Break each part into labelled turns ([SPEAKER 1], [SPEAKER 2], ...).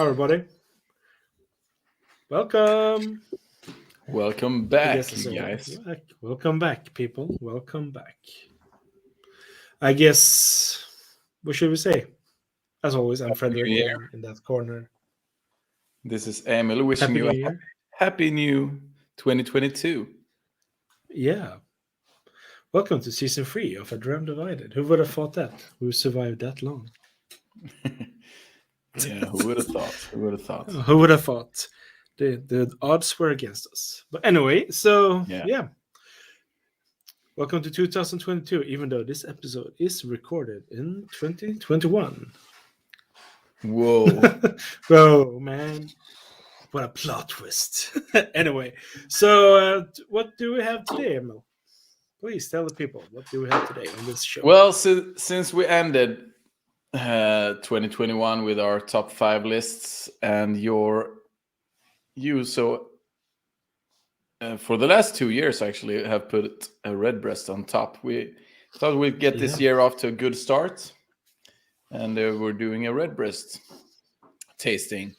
[SPEAKER 1] Hi, everybody. Welcome.
[SPEAKER 2] Welcome
[SPEAKER 1] I
[SPEAKER 2] back,
[SPEAKER 1] guess it's all
[SPEAKER 2] guys.
[SPEAKER 1] back. Welcome back, people. Welcome back. I guess, what should we say? As always, I'm
[SPEAKER 2] Happy New
[SPEAKER 1] Frederick,
[SPEAKER 2] Year.
[SPEAKER 1] and in that corner,
[SPEAKER 2] This is Emil wishing
[SPEAKER 1] Happy
[SPEAKER 2] you
[SPEAKER 1] New
[SPEAKER 2] a
[SPEAKER 1] Year.
[SPEAKER 2] happy new 2022.
[SPEAKER 1] Yeah. Welcome to season 3 of A Dram Divided. Who would have thought that? We survived that long.
[SPEAKER 2] Yeah, who would have thought? Who would have thought?
[SPEAKER 1] Who would have thought? The odds were against us. But anyway, so
[SPEAKER 2] Yeah.
[SPEAKER 1] yeah. Welcome to 2022, even though this episode is recorded in 2021.
[SPEAKER 2] Whoa.
[SPEAKER 1] Whoa, man. What a plot twist. Anyway, so what do we have today, Emil? Please tell the people, what do we have today on this show?
[SPEAKER 2] Well, since we ended 2021 with our top 5 lists and for the last 2 years actually have put a Redbreast on top. We thought we'd get this year off to a good start, and we're doing a Redbreast tasting.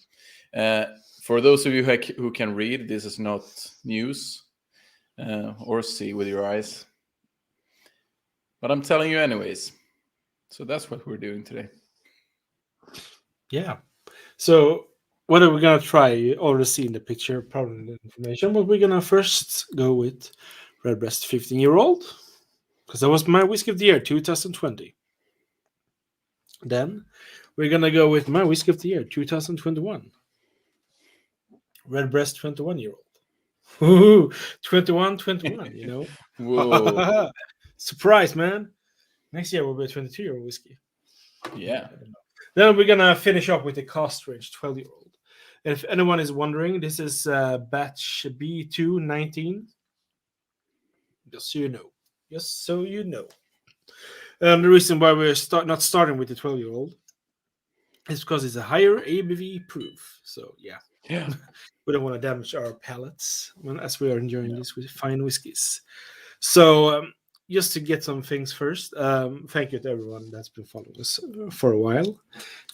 [SPEAKER 2] For those of you who can read, this is not news or see with your eyes, but I'm telling you anyways. So that's what we're doing today.
[SPEAKER 1] Yeah. So what are we gonna try? You already seen the picture, probably the information, but we're gonna first go with Redbreast 15-year-old, because that was my whiskey of the year 2020. Then we're gonna go with my whiskey of the year 2021. Redbreast 21-year-old. Woohoo! 21, you know.
[SPEAKER 2] Whoa.
[SPEAKER 1] Surprise, man. Next year will be a 22-year-old whiskey.
[SPEAKER 2] Yeah.
[SPEAKER 1] Then we're gonna finish up with the cost range 12-year-old. If anyone is wondering, this is batch B219. Just so you know. Just so you know. And the reason why we're not starting with the 12-year-old is because it's a higher ABV proof. So yeah.
[SPEAKER 2] Yeah.
[SPEAKER 1] We don't want to damage our palates as we are enjoying these fine whiskeys. So just to get some things first, thank you to everyone that's been following us for a while.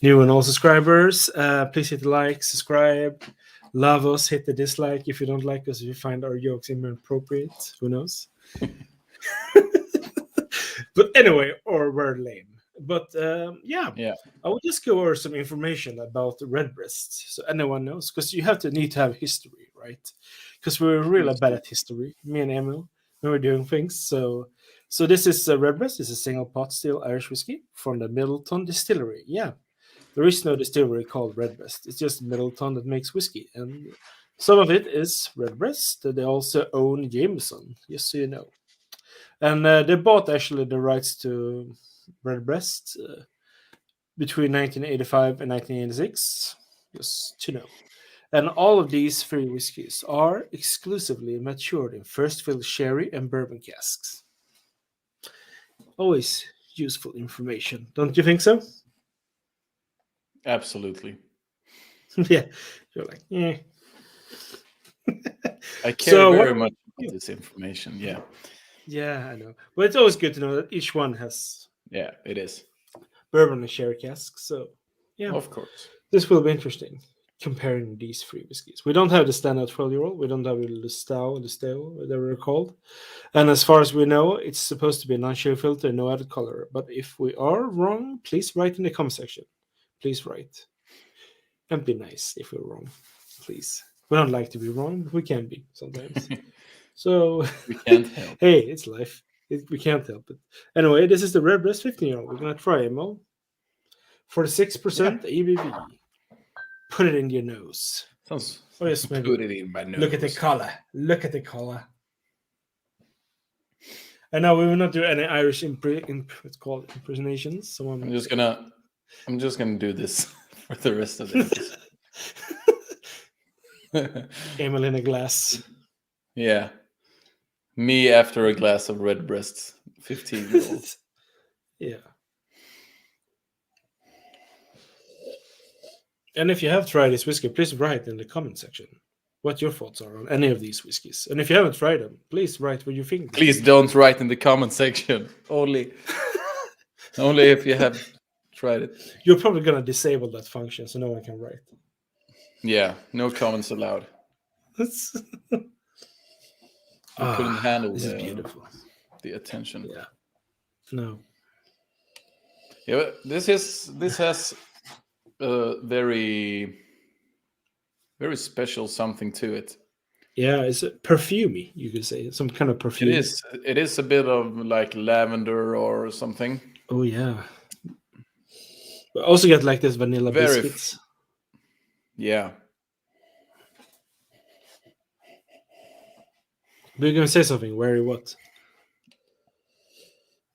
[SPEAKER 1] New and all subscribers, please hit the like, subscribe, love us, hit the dislike if you don't like us, if you find our jokes inappropriate, who knows. But anyway, or we're lame. But yeah, I will just go over some information about the Redbreast, so anyone knows, because you need to have history, right? Because we're really bad at history, me and Emil, when we're doing things. So this is Redbreast. It's a single pot still Irish whiskey from the Midleton distillery. Yeah, there is no distillery called Redbreast. It's just Midleton that makes whiskey, and some of it is Redbreast. They also own Jameson, just so you know. And they bought actually the rights to Redbreast between 1985 and 1986, just to know. And all of these 3 whiskies are exclusively matured in first fill sherry and bourbon casks. Always useful information, don't you think so?
[SPEAKER 2] Absolutely.
[SPEAKER 1] Yeah, you're like, yeah.
[SPEAKER 2] I care very much about this information. Yeah.
[SPEAKER 1] Yeah, I know. But it's always good to know that each one has.
[SPEAKER 2] Yeah, it is.
[SPEAKER 1] Bourbon and sherry casks. So, yeah.
[SPEAKER 2] Of course.
[SPEAKER 1] This will be interesting, comparing these 3 whiskies. We don't have the standard 12-year-old. We don't have the Stale, whatever they're called. And as far as we know, it's supposed to be a non-sherry filter, no added color. But if we are wrong, please write in the comment section. Please write. And be nice if we're wrong. Please. We don't like to be wrong, but we can be sometimes. So,
[SPEAKER 2] we can't help.
[SPEAKER 1] Hey, it's life. We can't help it. Anyway, this is the Redbreast 15-year-old. We're going to try, Emil. 46% ABV. Put it in your nose.
[SPEAKER 2] Sounds
[SPEAKER 1] yes, maybe.
[SPEAKER 2] Put it in my nose.
[SPEAKER 1] Look at the color. Look at the color. And now we will not do any Irish impersonations.
[SPEAKER 2] I'm just gonna do this for the rest of the episode.
[SPEAKER 1] Emil in a glass.
[SPEAKER 2] Yeah. Me after a glass of Redbreast, 15-year-old.
[SPEAKER 1] Yeah. And if you have tried this whiskey, please write in the comment section what your thoughts are on any of these whiskeys. And if you haven't tried them, please write what you think.
[SPEAKER 2] Please don't write in the comment section. Only if you have tried it.
[SPEAKER 1] You're probably going to disable that function so no one can write.
[SPEAKER 2] Yeah, no comments allowed. We couldn't handle
[SPEAKER 1] this is beautiful.
[SPEAKER 2] The attention.
[SPEAKER 1] Yeah. No.
[SPEAKER 2] Yeah, this has a very special something to it.
[SPEAKER 1] Yeah, it's perfumey, you could say. Some kind of perfume.
[SPEAKER 2] It is a bit of like lavender or something.
[SPEAKER 1] Oh yeah. We also get like this vanilla biscuits.
[SPEAKER 2] Yeah.
[SPEAKER 1] But you're gonna say something. Where? What?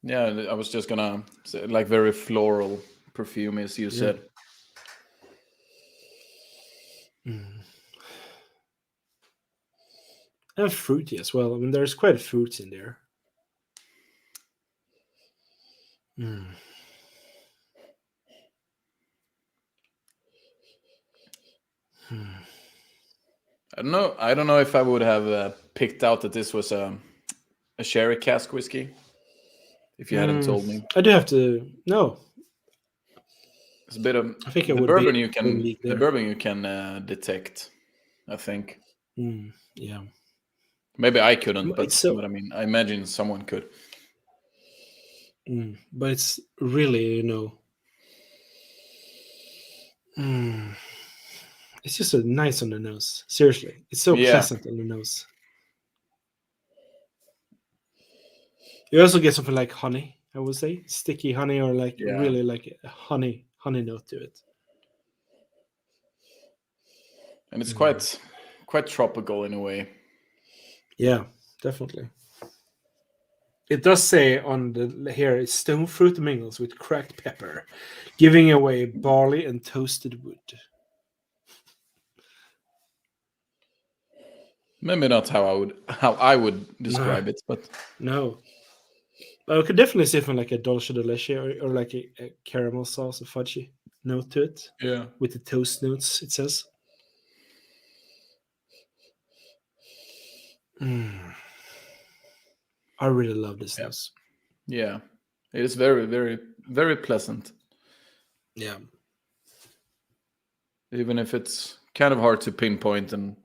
[SPEAKER 2] Yeah, I was just gonna say like very floral perfume, as you said.
[SPEAKER 1] And fruity as well. I mean, there's quite fruits in there.
[SPEAKER 2] I don't know if I would have picked out that this was a sherry cask whiskey. If you hadn't told me,
[SPEAKER 1] I do have to. No,
[SPEAKER 2] it's a bit of.
[SPEAKER 1] I think
[SPEAKER 2] the bourbon you can detect. I think.
[SPEAKER 1] Yeah.
[SPEAKER 2] Maybe I couldn't, but I mean, I imagine someone could.
[SPEAKER 1] But it's really, it's just a nice on the nose. Seriously, it's so pleasant on the nose. You also get something like honey, I would say, sticky honey, or like really like a honey note to it.
[SPEAKER 2] And it's quite tropical in a way.
[SPEAKER 1] Yeah, definitely. It does say on the here, stone fruit mingles with cracked pepper, giving away barley and toasted wood.
[SPEAKER 2] Maybe not how I would describe it, but
[SPEAKER 1] no. But I could definitely see from like a dolce de leche or like a caramel sauce, a fudgy note to it.
[SPEAKER 2] Yeah.
[SPEAKER 1] With the toast notes, it says. I really love this nose.
[SPEAKER 2] Yeah. It is very, very, very pleasant.
[SPEAKER 1] Yeah.
[SPEAKER 2] Even if it's kind of hard to pinpoint, and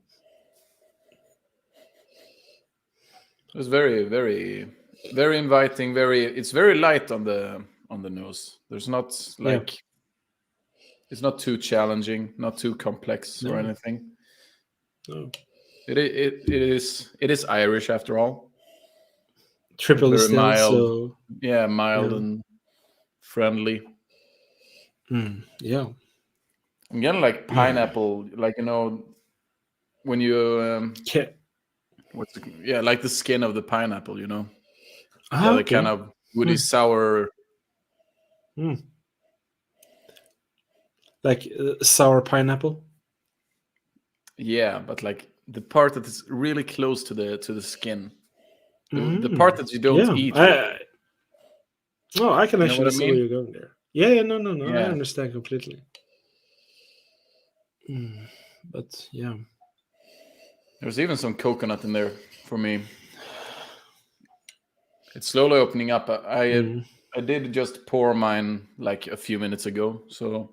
[SPEAKER 2] it's very, very, very inviting. It's very light on the nose. There's not like it's not too challenging, not too complex or anything.
[SPEAKER 1] No.
[SPEAKER 2] It is Irish after all.
[SPEAKER 1] Triple
[SPEAKER 2] very
[SPEAKER 1] distilled,
[SPEAKER 2] mild, mild and friendly.
[SPEAKER 1] Yeah.
[SPEAKER 2] I'm getting like pineapple, like when you like the skin of the pineapple, the kind of woody sour,
[SPEAKER 1] like sour pineapple.
[SPEAKER 2] Yeah, but like the part that is really close to the skin, the part that you don't eat.
[SPEAKER 1] I can actually see where you're going there. Yeah, no, I understand completely. But yeah,
[SPEAKER 2] there's even some coconut in there for me. It's slowly opening up. I did just pour mine like a few minutes ago, so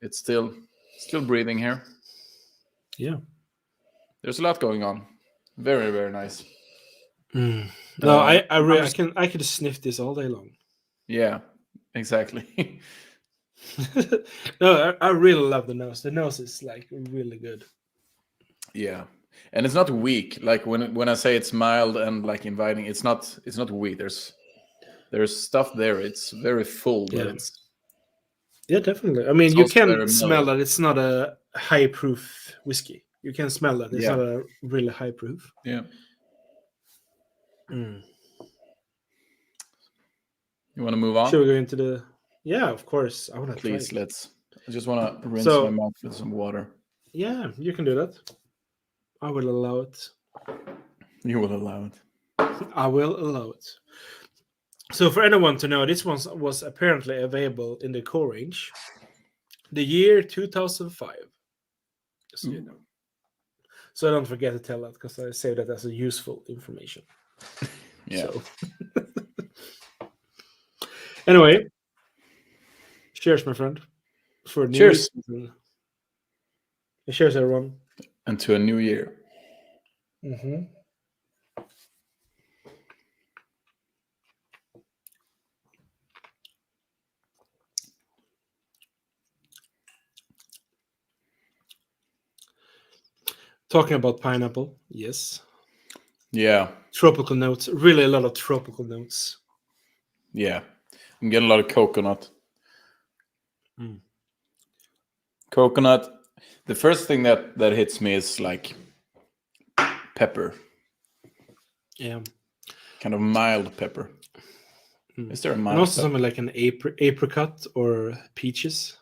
[SPEAKER 2] it's still breathing here.
[SPEAKER 1] Yeah,
[SPEAKER 2] there's a lot going on. Very, very nice.
[SPEAKER 1] No, I could sniff this all day long.
[SPEAKER 2] Yeah, exactly.
[SPEAKER 1] No, I really love the nose. The nose is like really good.
[SPEAKER 2] Yeah, and it's not weak. Like when I say it's mild and like inviting, it's not weak. There's stuff there. It's very full, but it's
[SPEAKER 1] definitely. I mean, you can smell that it's not a high proof whiskey. You can smell that it's not a really high proof.
[SPEAKER 2] Yeah. You want to move on?
[SPEAKER 1] Should we go into the? Yeah, of course. I want to.
[SPEAKER 2] Please, let's. I just want to rinse my mouth with some water.
[SPEAKER 1] Yeah, you can do that. I will allow it.
[SPEAKER 2] You will allow it.
[SPEAKER 1] I will allow it. So, for anyone to know, this one was apparently available in the core range, the year 2005. Just so you know. So don't forget to tell that because I say that as a useful information.
[SPEAKER 2] Yeah.
[SPEAKER 1] So. Anyway, cheers, my friend.
[SPEAKER 2] Cheers.
[SPEAKER 1] Cheers, everyone.
[SPEAKER 2] And to a new year.
[SPEAKER 1] Mm-hmm. Talking about pineapple, yes.
[SPEAKER 2] Yeah.
[SPEAKER 1] Tropical notes, really a lot of tropical notes.
[SPEAKER 2] Yeah. I'm getting a lot of coconut. Coconut. The first thing that hits me is like pepper.
[SPEAKER 1] Yeah.
[SPEAKER 2] Kind of mild pepper. Is there a mild
[SPEAKER 1] and also
[SPEAKER 2] pepper?
[SPEAKER 1] something like an apricot or peaches?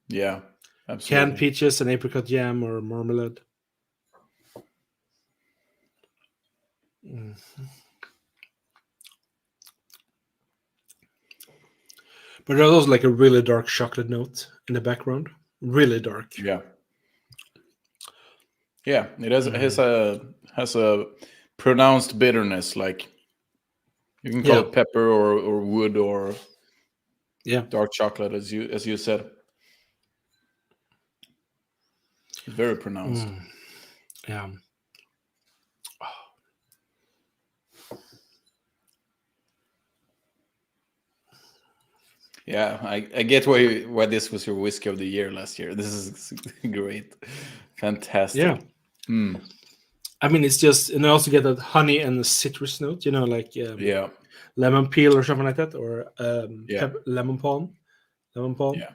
[SPEAKER 2] Yeah, absolutely.
[SPEAKER 1] Canned peaches and apricot jam or marmalade. But there's also like a really dark chocolate note in the background. Really dark.
[SPEAKER 2] Yeah. Yeah, it has a pronounced bitterness. Like you can call it pepper or wood or dark chocolate, as you said. It's very pronounced.
[SPEAKER 1] Yeah.
[SPEAKER 2] Yeah, I get why this was your whiskey of the year last year. This is great, fantastic.
[SPEAKER 1] Yeah. I mean, it's just, and I also get that honey and the citrus note. Like lemon peel or something like that, or lemon palm.
[SPEAKER 2] Yeah.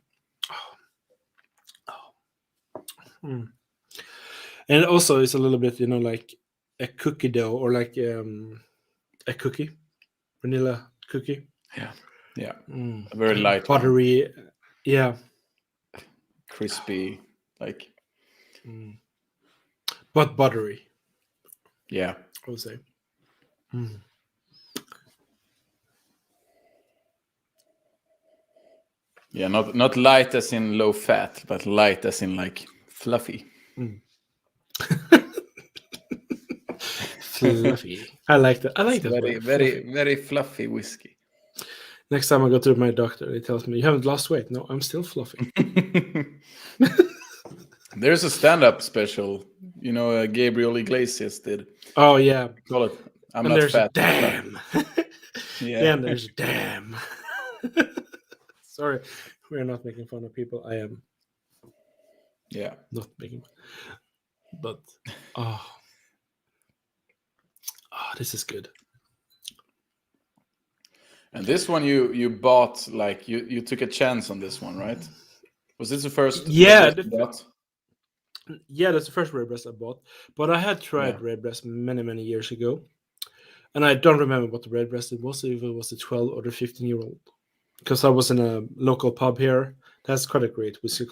[SPEAKER 1] And also, it's a little bit, like a cookie dough or like a cookie, vanilla cookie.
[SPEAKER 2] Yeah. A very light,
[SPEAKER 1] buttery. One. Yeah.
[SPEAKER 2] Crispy, like.
[SPEAKER 1] But buttery.
[SPEAKER 2] Yeah.
[SPEAKER 1] I would say.
[SPEAKER 2] Yeah, not light as in low fat, but light as in like fluffy.
[SPEAKER 1] Fluffy. I like that. I like that.
[SPEAKER 2] Very fluffy whiskey.
[SPEAKER 1] Next time I go to my doctor, he tells me, "You haven't lost weight." No, I'm still fluffy.
[SPEAKER 2] There's a stand-up special, Gabriel Iglesias did.
[SPEAKER 1] Oh yeah,
[SPEAKER 2] call it. I'm
[SPEAKER 1] and
[SPEAKER 2] not
[SPEAKER 1] there's
[SPEAKER 2] fat.
[SPEAKER 1] A damn.
[SPEAKER 2] Yeah,
[SPEAKER 1] and there's a damn. Sorry, we're not making fun of people. I am.
[SPEAKER 2] Yeah,
[SPEAKER 1] not making. But this is good.
[SPEAKER 2] And this one you bought, like you took a chance on this one, right? Was this the first?
[SPEAKER 1] Yeah, yeah, that's the first Redbreast I bought. But I had tried Redbreast many years ago, and I don't remember what the Redbreast it was. If it was the 12 or the 15-year-old, because I was in a local pub here. That's quite a great whiskey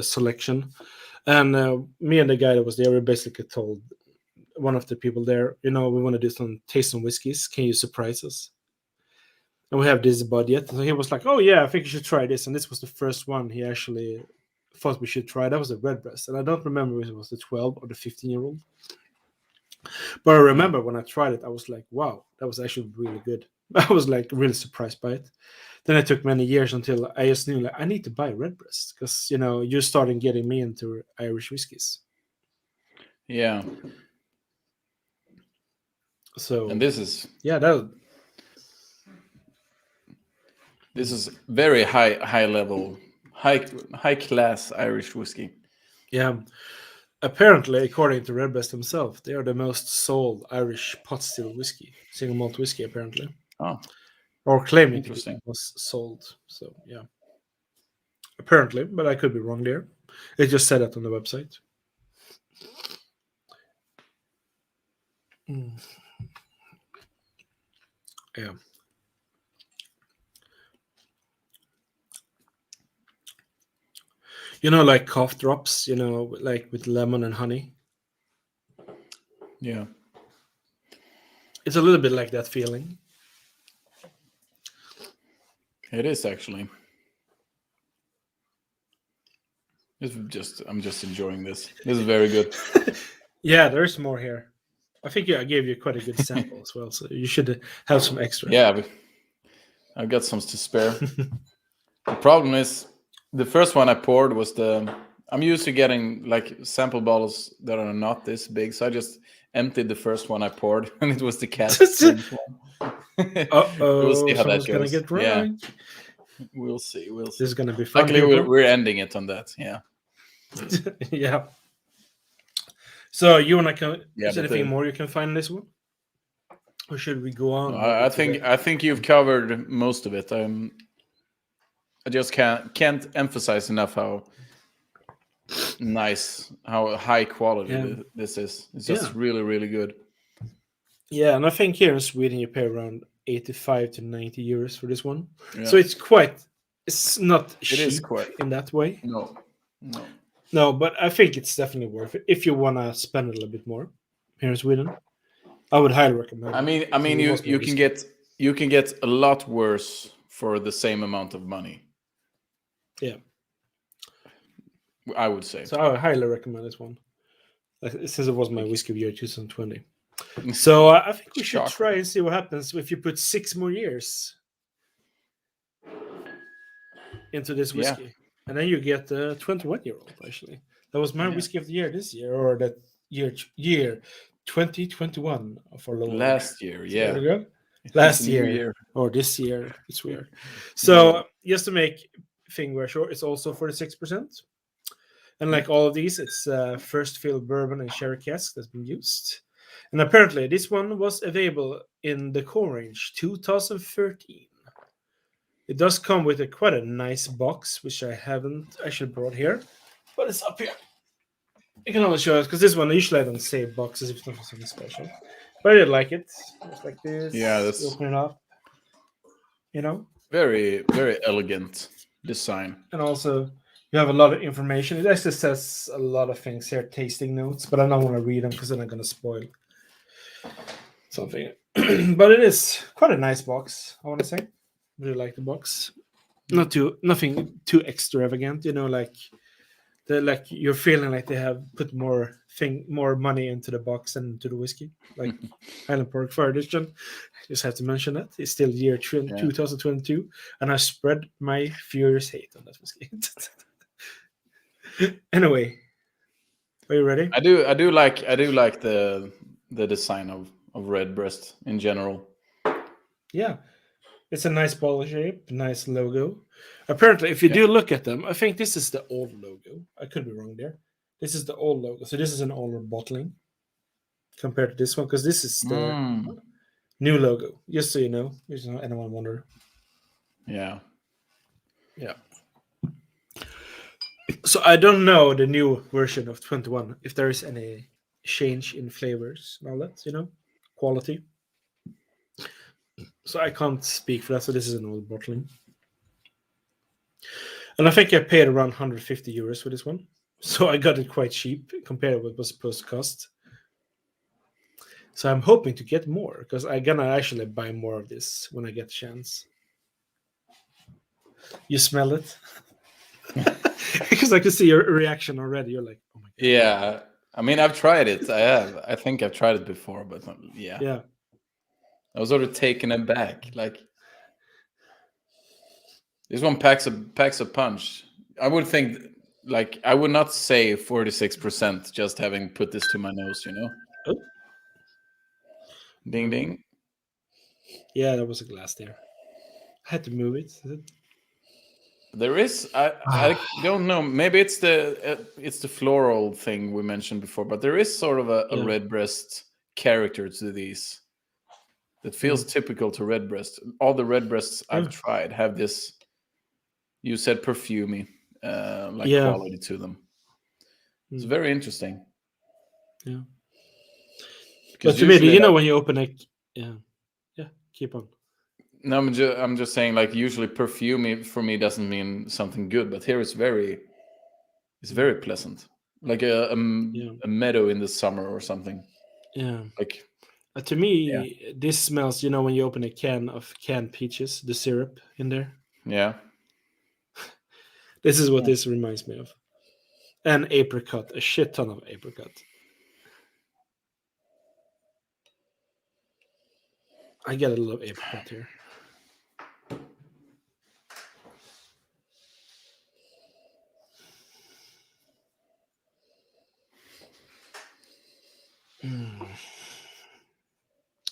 [SPEAKER 1] selection, and me and the guy that was there, we basically told one of the people there, we want to do some taste some whiskeys. Can you surprise us? And we have this budget. So he was like, "Oh yeah, I think you should try this." And this was the first one he actually thought we should try. That was a Redbreast, and I don't remember if it was the 12 or the 15-year-old. But I remember when I tried it, I was like, "Wow, that was actually really good." I was like really surprised by it. Then it took many years until I just knew like I need to buy Redbreast because you're starting getting me into Irish whiskies.
[SPEAKER 2] Yeah.
[SPEAKER 1] So
[SPEAKER 2] and this is This is very high level, high class Irish whiskey.
[SPEAKER 1] Yeah. Apparently, according to Redbreast himself, they are the most sold Irish pot still whiskey, single malt whiskey, apparently.
[SPEAKER 2] Oh.
[SPEAKER 1] Or claiming it was sold. So, yeah. Apparently, but I could be wrong there. It just said that on the website. Yeah. Like cough drops, like with lemon and honey.
[SPEAKER 2] Yeah.
[SPEAKER 1] It's a little bit like that feeling.
[SPEAKER 2] It is actually. I'm just enjoying this. This is very good.
[SPEAKER 1] Yeah, there's more here. I think I gave you quite a good sample as well, so you should have some extra.
[SPEAKER 2] Yeah, I've got some to spare. The problem is, the first one I poured was the I'm used to getting like sample bottles that are not this big, so I just emptied the first one I poured, and it was the Cask strength one. We'll see how that
[SPEAKER 1] Someone's gonna
[SPEAKER 2] goes.
[SPEAKER 1] get drunk.
[SPEAKER 2] Yeah, we'll see. We'll see.
[SPEAKER 1] This is gonna be fun.
[SPEAKER 2] Luckily, we're ending it on that. Yeah.
[SPEAKER 1] Yeah. So you wanna is
[SPEAKER 2] but
[SPEAKER 1] anything more you can find in this one, or should we go on?
[SPEAKER 2] I think you've covered most of it. I just can't emphasize enough how nice, how high quality this is. It's just really, really good.
[SPEAKER 1] Yeah, and I think here in Sweden you pay around 85 to 90 euros for this one.
[SPEAKER 2] Yeah.
[SPEAKER 1] So it's not cheap in that way. No, but I think it's definitely worth it if you want to spend a little bit more here in Sweden. I would highly recommend.
[SPEAKER 2] I mean, you can get a lot worse for the same amount of money.
[SPEAKER 1] Yeah,
[SPEAKER 2] I would say.
[SPEAKER 1] So I would highly recommend this one. Since it was my whiskey of year 2020. So I think we should try and see what happens if you put 6 more years into this whiskey. And then you get a 21-year-old, actually. That was my whiskey of the year this year, or that year 2021 for
[SPEAKER 2] last year.
[SPEAKER 1] So
[SPEAKER 2] yeah.
[SPEAKER 1] there we go. Last year, or this year. It's weird. So just to make thing very short, it's also 46%. And like all of these, it's first fill bourbon and sherry cask that's been used. And apparently this one was available in the core range 2013. It does come with quite a nice box, which I haven't actually brought here, but it's up here. You can only show it because this one usually I don't save boxes if it's not for something special. But I did like it. It's like this.
[SPEAKER 2] Yeah, that's
[SPEAKER 1] open it up. You know,
[SPEAKER 2] very, very elegant design.
[SPEAKER 1] And also you have a lot of information. It actually says a lot of things here, tasting notes, but I don't want to read them because then I'm going to spoil something. But it is quite a nice box, I want to say. Really like the box. Nothing too extravagant, like you're feeling like they have put more money into the box and into the whiskey, like Highland Park Fire Edition. I just have to mention that it's still year 2022, and I spread my furious hate on that whiskey. Anyway, are you ready?
[SPEAKER 2] I do like the design of Redbreast in general.
[SPEAKER 1] Yeah, it's a nice bottle shape, nice logo. Apparently, if you do look at them, I think this is the old logo. I could be wrong there. This is the old logo. So this is an older bottling compared to this one, because this is the new logo. Just so you know, there's no anyone wonder.
[SPEAKER 2] Yeah.
[SPEAKER 1] So I don't know the new version of 21 if there is any change in flavors and all that, quality. So I can't speak for that. So this is an old bottling. And I think I paid around 150 euros for this one. So I got it quite cheap compared to what it was supposed to cost. So I'm hoping to get more because I'm going to actually buy more of this when I get the chance. You smell it? Because I can see your reaction already. You're like, oh my God.
[SPEAKER 2] Yeah. I mean, I've tried it. I have. I think I've tried it before, but
[SPEAKER 1] yeah.
[SPEAKER 2] I was sort of taken aback. Like, this one packs a punch. I would think, like, I would not say 46% just having put this to my nose,
[SPEAKER 1] Oh.
[SPEAKER 2] Ding, ding.
[SPEAKER 1] Yeah, there was a glass there. I had to move it.
[SPEAKER 2] There is, I don't know. Maybe it's the floral thing we mentioned before, but there is sort of a Redbreast character to these that feels typical to Redbreast. All the Redbreasts I've tried have this. You said perfumey, quality to them. It's very interesting.
[SPEAKER 1] Yeah. But to me, when you open it, keep on.
[SPEAKER 2] No, I'm just saying, like, usually perfumey for me doesn't mean something good, but here it's very pleasant, like a meadow in the summer or something.
[SPEAKER 1] Yeah.
[SPEAKER 2] Like,
[SPEAKER 1] to me, this smells. When you open a can of canned peaches, the syrup in there.
[SPEAKER 2] Yeah.
[SPEAKER 1] This is what this reminds me of, and apricot, a shit ton of apricot. I get a little apricot here. Mm.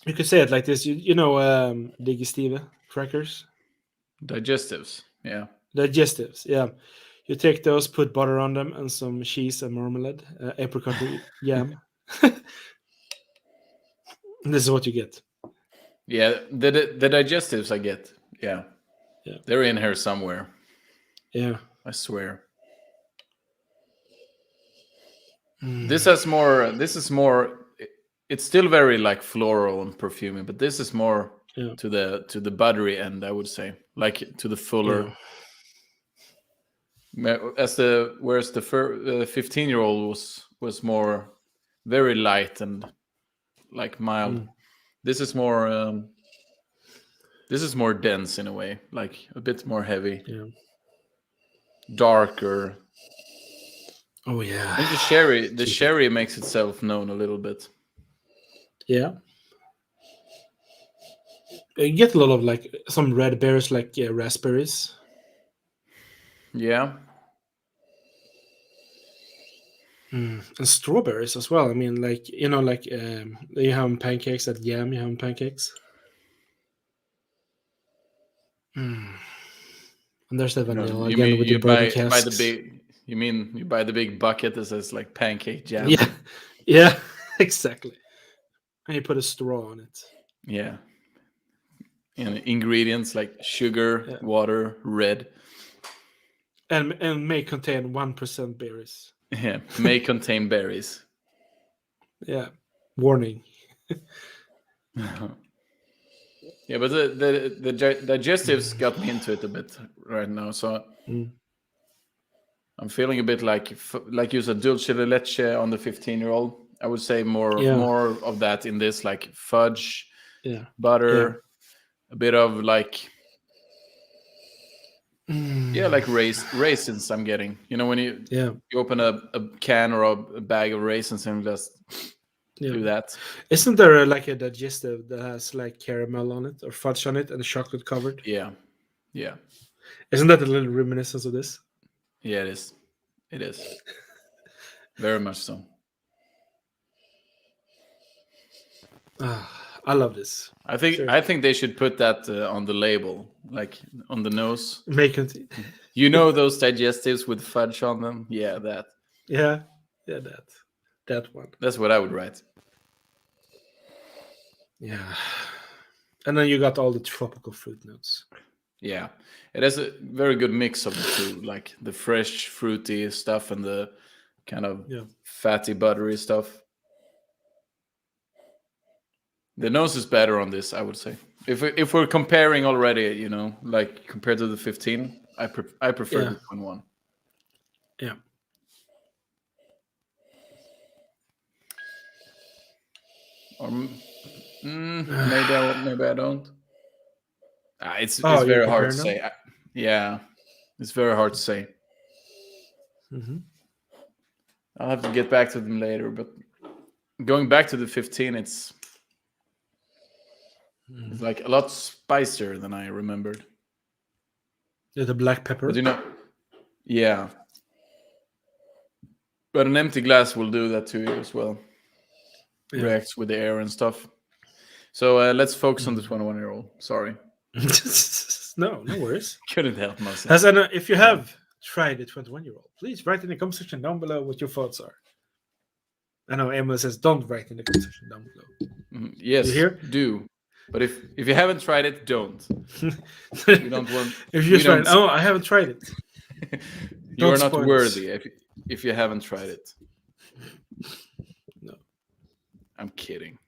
[SPEAKER 1] You could say it like this. You know, digestive crackers,
[SPEAKER 2] Digestives. Yeah.
[SPEAKER 1] digestives. Yeah, you take those, put butter on them, and some cheese and marmalade, apricot jam. And this is what you get.
[SPEAKER 2] Yeah. The digestives I get. Yeah.
[SPEAKER 1] Yeah.
[SPEAKER 2] They're in here somewhere.
[SPEAKER 1] Yeah.
[SPEAKER 2] I swear. This
[SPEAKER 1] Mm.
[SPEAKER 2] has more. This is more. It's still very like floral and perfumey, but this is more
[SPEAKER 1] Yeah.
[SPEAKER 2] to the buttery end, I would say, like to the fuller. As the whereas the 15-year-old was more very light and like mild.
[SPEAKER 1] Mm.
[SPEAKER 2] This is more. This is more dense in a way, like a bit more heavy,
[SPEAKER 1] Yeah.
[SPEAKER 2] darker.
[SPEAKER 1] Oh yeah.
[SPEAKER 2] I think the
[SPEAKER 1] Keep it.
[SPEAKER 2] sherry makes itself known a little bit.
[SPEAKER 1] Yeah. You get a lot of like some red berries, like raspberries.
[SPEAKER 2] Yeah,
[SPEAKER 1] And strawberries as well. I mean, like like you have pancakes at Yam. You have pancakes. Mm. And there's the
[SPEAKER 2] you know,
[SPEAKER 1] vanilla
[SPEAKER 2] you
[SPEAKER 1] again
[SPEAKER 2] mean
[SPEAKER 1] with the bourbon casks.
[SPEAKER 2] you mean you buy the big bucket that says like pancake jam?
[SPEAKER 1] Yeah, yeah, exactly. And you put a straw on it.
[SPEAKER 2] Yeah, and ingredients like sugar,
[SPEAKER 1] Yeah.
[SPEAKER 2] water, red.
[SPEAKER 1] And may contain 1% berries.
[SPEAKER 2] Yeah, may contain berries.
[SPEAKER 1] Yeah. Warning.
[SPEAKER 2] Yeah, but the digestives got me into it a bit right now, so
[SPEAKER 1] Mm.
[SPEAKER 2] I'm feeling a bit like you said, dulce de leche on the 15-year-old. I would say
[SPEAKER 1] Yeah.
[SPEAKER 2] more of that in this, like fudge,
[SPEAKER 1] Yeah. Yeah.
[SPEAKER 2] butter, a bit of like
[SPEAKER 1] Mm.
[SPEAKER 2] raisins. I'm getting. You know when
[SPEAKER 1] Yeah.
[SPEAKER 2] you open a can or a bag of raisins and just
[SPEAKER 1] Yeah.
[SPEAKER 2] do that.
[SPEAKER 1] Isn't there like a digestive that has like caramel on it or fudge on it and chocolate covered?
[SPEAKER 2] Yeah, yeah,
[SPEAKER 1] Isn't that a little reminiscence of this?
[SPEAKER 2] yeah. It is. It is very much so.
[SPEAKER 1] I love this.
[SPEAKER 2] I
[SPEAKER 1] Seriously.
[SPEAKER 2] think they should put that on the label, like on the nose.
[SPEAKER 1] Make it.
[SPEAKER 2] You know those digestives with fudge on them? Yeah, that.
[SPEAKER 1] Yeah. Yeah, that one.
[SPEAKER 2] That's what I would write.
[SPEAKER 1] Yeah. And then you got all the tropical fruit notes.
[SPEAKER 2] Yeah, it has a very good mix of the two, like the fresh, fruity stuff and the kind of
[SPEAKER 1] Yeah.
[SPEAKER 2] fatty, buttery stuff. The nose is better on this, I would say. If we're comparing already, like compared to the 15, I prefer
[SPEAKER 1] Yeah.
[SPEAKER 2] the 21.
[SPEAKER 1] Yeah.
[SPEAKER 2] Or maybe I don't. It's
[SPEAKER 1] Oh, you're
[SPEAKER 2] very hard to
[SPEAKER 1] comparing them?
[SPEAKER 2] say. Yeah, it's very hard to say.
[SPEAKER 1] Mm-hmm.
[SPEAKER 2] I'll have to get back to them later. But going back to the 15, it's like a lot spicier than I remembered.
[SPEAKER 1] Yeah, the black pepper.
[SPEAKER 2] But yeah. But an empty glass will do that to you as well.
[SPEAKER 1] Yeah.
[SPEAKER 2] Reacts with the air and stuff. So let's focus on the 21-year-old. Sorry.
[SPEAKER 1] No worries.
[SPEAKER 2] Couldn't help myself.
[SPEAKER 1] If you have tried the 21-year-old, please write in the comment section down below what your thoughts are. I know Emil says don't write in the comment section down below.
[SPEAKER 2] Yes,
[SPEAKER 1] you hear?
[SPEAKER 2] Do. But if you haven't tried it, don't. We don't want.
[SPEAKER 1] If you tried, I haven't tried it.
[SPEAKER 2] You are not worthy if you haven't tried it.
[SPEAKER 1] No,
[SPEAKER 2] I'm kidding.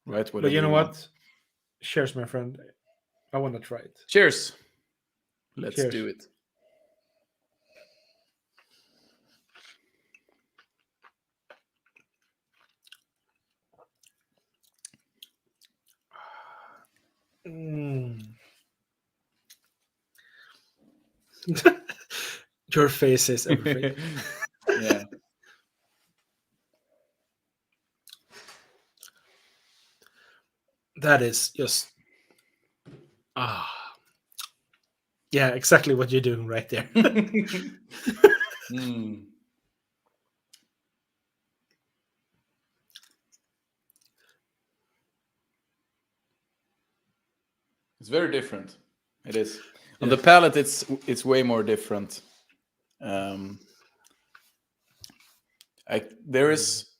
[SPEAKER 2] Right?
[SPEAKER 1] But you know what? Cheers, my friend. I want to try it.
[SPEAKER 2] Cheers. Let's do it.
[SPEAKER 1] Your face is everything.
[SPEAKER 2] Yeah.
[SPEAKER 1] That is just yeah, exactly what you're doing right there.
[SPEAKER 2] It's very different. It is. On the palate, it's way more different. There is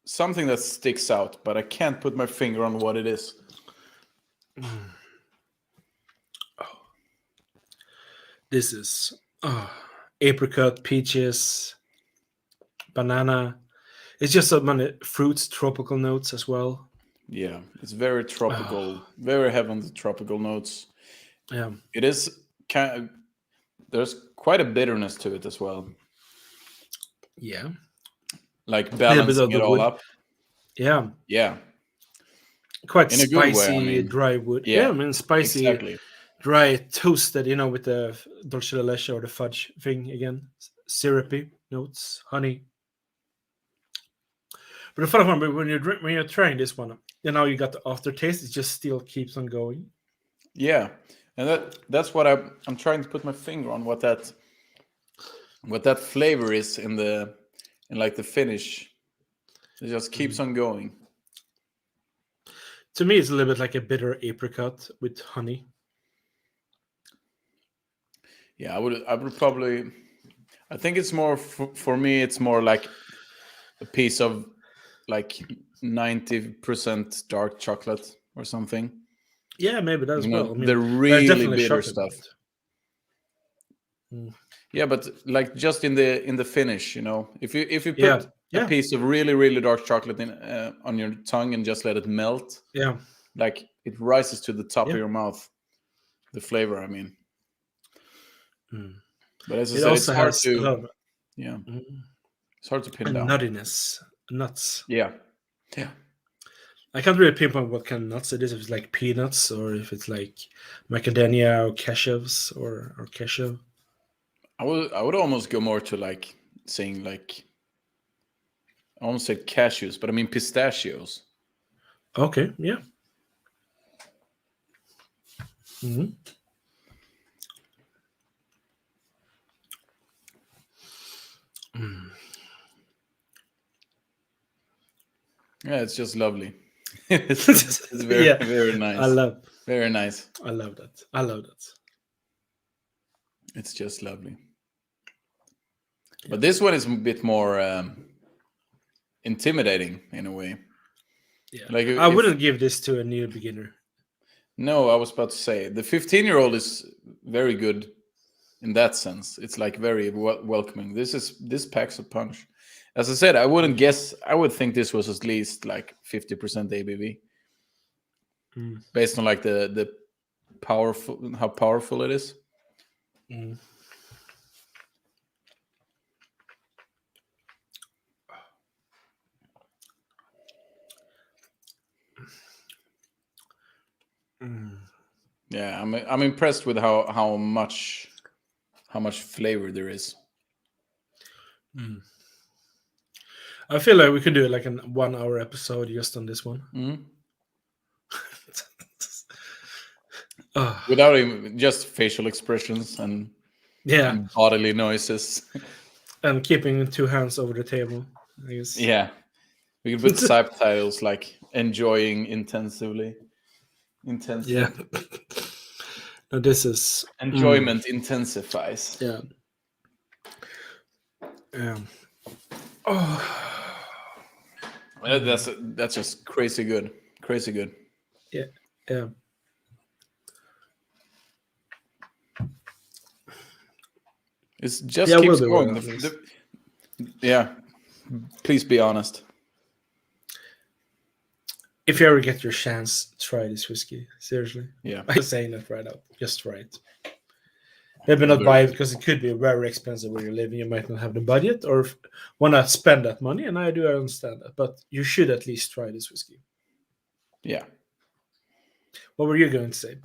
[SPEAKER 2] something that sticks out, but I can't put my finger on what it is.
[SPEAKER 1] This is apricot, peaches, banana. It's just so many fruits, tropical notes as well.
[SPEAKER 2] Yeah, it's very tropical, very heavy on the tropical notes.
[SPEAKER 1] Yeah,
[SPEAKER 2] it is kind of, there's quite a bitterness to it as well.
[SPEAKER 1] Yeah,
[SPEAKER 2] like balancing it all
[SPEAKER 1] wood.
[SPEAKER 2] up.
[SPEAKER 1] Yeah,
[SPEAKER 2] Yeah,
[SPEAKER 1] quite
[SPEAKER 2] in a good way,
[SPEAKER 1] spicy,
[SPEAKER 2] I mean.
[SPEAKER 1] dry wood.
[SPEAKER 2] Yeah,
[SPEAKER 1] I mean spicy,
[SPEAKER 2] exactly.
[SPEAKER 1] dry, toasted. With the dulce de leche or the fudge thing again, syrupy notes, honey. But the funny one, when you're trying this one, now you got the aftertaste. It just still keeps on going.
[SPEAKER 2] Yeah, and that's what I'm trying to put my finger on what that flavor is in like the finish. It just keeps on going.
[SPEAKER 1] To me, it's a little bit like a bitter apricot with honey.
[SPEAKER 2] Yeah, I would probably. I think it's more for me. It's more like a piece of like 90% dark chocolate or something.
[SPEAKER 1] Yeah, maybe that as well. I mean,
[SPEAKER 2] the really bitter stuff. Yeah, but like just in the finish, if you put a piece of really really dark chocolate in on your tongue and just let it melt, like it rises to the top of your mouth. The flavor, I mean. But as I said, it's hard to it's hard to pin down.
[SPEAKER 1] Nuttiness, nuts.
[SPEAKER 2] Yeah.
[SPEAKER 1] I can't really pinpoint what kind of nuts it is. If it's like peanuts or if it's like macadamia or cashews or cashew.
[SPEAKER 2] I would almost go more to like saying like I almost said cashews, but I mean pistachios.
[SPEAKER 1] Okay, yeah. Mm-hmm.
[SPEAKER 2] Yeah, it's just lovely. it's very very nice. Very nice.
[SPEAKER 1] I love that.
[SPEAKER 2] It's just lovely. But this one is a bit more intimidating in a way.
[SPEAKER 1] Yeah. Like I wouldn't give this to a new beginner.
[SPEAKER 2] No, I was about to say the 15-year-old is very good in that sense. It's like very welcoming. This packs a punch. As I said, I wouldn't guess. I would think this was at least like 50% ABV, based on like the powerful, how powerful it is. Yeah, I'm impressed with how much flavor there is.
[SPEAKER 1] I feel like we could do like a 1 hour episode just on this one.
[SPEAKER 2] Without even just facial expressions and bodily noises.
[SPEAKER 1] And keeping 2 hands over the table, I guess.
[SPEAKER 2] Yeah. We could put subtitles like enjoying intensively.
[SPEAKER 1] Yeah. No, this is
[SPEAKER 2] enjoyment intensifies.
[SPEAKER 1] Yeah.
[SPEAKER 2] That's just crazy good. Crazy good.
[SPEAKER 1] Yeah.
[SPEAKER 2] It just keeps going. Yeah. Please be honest.
[SPEAKER 1] If you ever get your chance, try this whiskey. Seriously.
[SPEAKER 2] Yeah.
[SPEAKER 1] I'm saying that right out. Just try it. Maybe not buy it because it could be very expensive where you're living. You might not have the budget or want to spend that money. And I do understand that. But you should at least try this whiskey.
[SPEAKER 2] Yeah.
[SPEAKER 1] What were you going to say?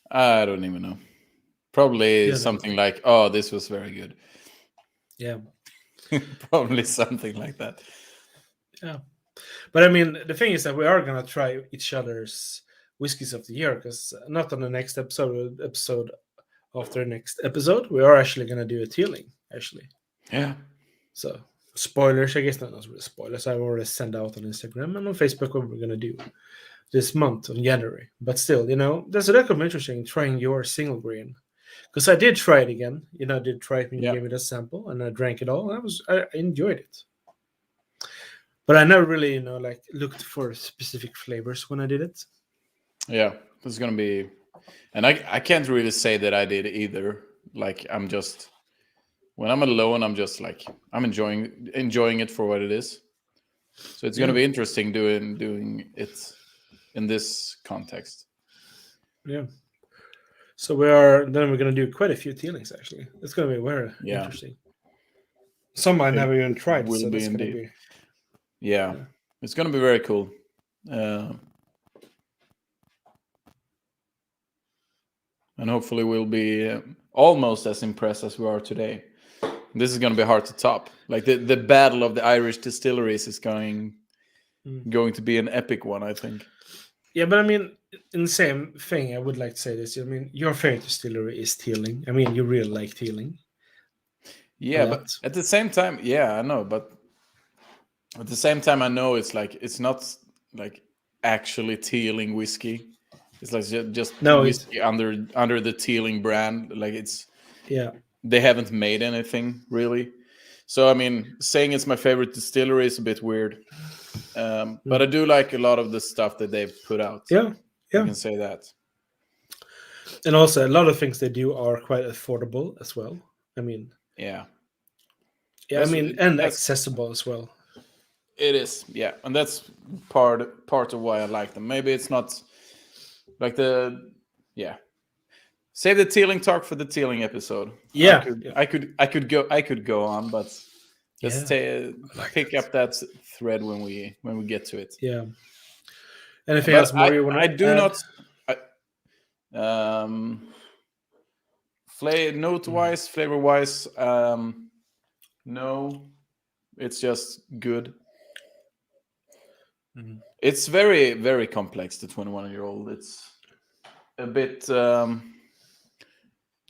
[SPEAKER 2] I don't even know. Probably something like, oh, this was very good.
[SPEAKER 1] Yeah.
[SPEAKER 2] Probably something like that.
[SPEAKER 1] Yeah. But I mean, the thing is that we are going to try each other's whiskeys of the year, because not on the next episode after the next episode, we are actually going to do a tealing, actually.
[SPEAKER 2] Yeah.
[SPEAKER 1] So, spoilers, I guess not really spoilers. I've already sent out on Instagram and on Facebook what we're going to do. this month on January. But still, that's a record interesting trying your single grain. Because I did try it again. I did try it when you gave me the sample, and I drank it all. I enjoyed it. But I never really, looked for specific flavors when I did it.
[SPEAKER 2] Yeah, it's gonna be, and I can't really say that I did either. Like I'm just, when I'm alone, I'm just like I'm enjoying it for what it is. So it's gonna be interesting doing it in this context.
[SPEAKER 1] Yeah. So we're gonna do quite a few tealings actually. It's gonna be very interesting. Some I never even tried, so that's gonna be.
[SPEAKER 2] Yeah, it's gonna be very cool. And hopefully we'll be almost as impressed as we are today. This is going to be hard to top. Like the battle of the Irish distilleries is going to be an epic one, I think.
[SPEAKER 1] Yeah, but I mean, in the same thing, I would like to say this. I mean, your favorite distillery is Teeling. I mean, you really like Teeling.
[SPEAKER 2] Yeah, but at the same time, I know. But at the same time, I know it's not like actually Teeling whiskey. It's like just whiskey under the Teeling brand. Like it's they haven't made anything really. So I mean, saying it's my favorite distillery is a bit weird. But I do like a lot of the stuff that they've put out.
[SPEAKER 1] Yeah.
[SPEAKER 2] I can say that.
[SPEAKER 1] And also, a lot of things they do are quite affordable as well. I mean, and accessible as well.
[SPEAKER 2] It is, and that's part of why I like them. Maybe it's not like save the Teeling talk for the Teeling episode.
[SPEAKER 1] Yeah,
[SPEAKER 2] I could go on, but let's pick up that thread when we get to it.
[SPEAKER 1] Yeah. Anything else more you want to
[SPEAKER 2] I do
[SPEAKER 1] add?
[SPEAKER 2] not. Note-wise, flavor-wise, no, it's just good.
[SPEAKER 1] Mm-hmm.
[SPEAKER 2] It's very, very complex. The 21-year-old. It's a bit.